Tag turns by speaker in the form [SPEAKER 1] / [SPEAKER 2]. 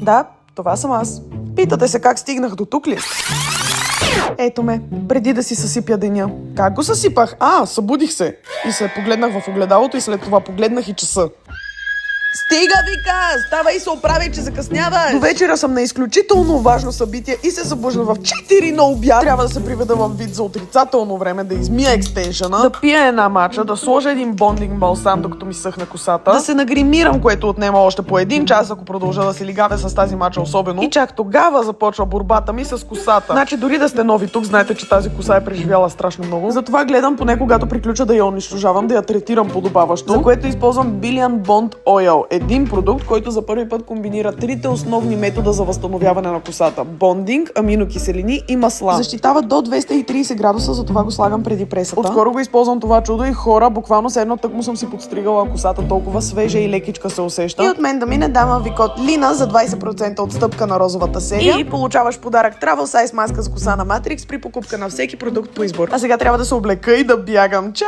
[SPEAKER 1] Да, това съм аз. Питате се как стигнах до тук ли? Ето ме, преди да си съсипя деня. Как го съсипах? Събудих се. И се погледнах в огледалото и след това погледнах и часа. Стига, вика! Ставай и се оправяй, че закъсняваш! До вечера съм на изключително важно събитие и се събуждам в 4 на обяд. Трябва да се приведа в вид за отрицателно време, да измия екстеншъна, да пия една мача, да сложа един бондинг балсам, докато ми съхне косата, да се нагримирам, което отнема още по 1 час, ако продължа да се лигавя с тази мача особено. И чак тогава започва борбата ми с косата. Значи дори да сте нови тук, знаете, че тази коса е преживяла страшно много. Затова гледам поне когато приключа да я унищожавам, да я третирам подобаващо, за което използвам Billion Bond Oil. Един продукт, който за първи път комбинира трите основни метода за възстановяване на косата: бондинг, аминокиселини и масла. Защитава до 230 градуса, затова го слагам преди пресата. Отскоро го използвам това чудо и хора, буквално с едно тъкмо съм си подстригала косата, толкова свежа и лекичка се усеща. И от мен да мине давам ви код Лина за 20% отстъпка на розовата серия и получаваш подарък Travel Size маска за коса на Matrix при покупка на всеки продукт по избор. А сега трябва да се облека и да бягам. Чао!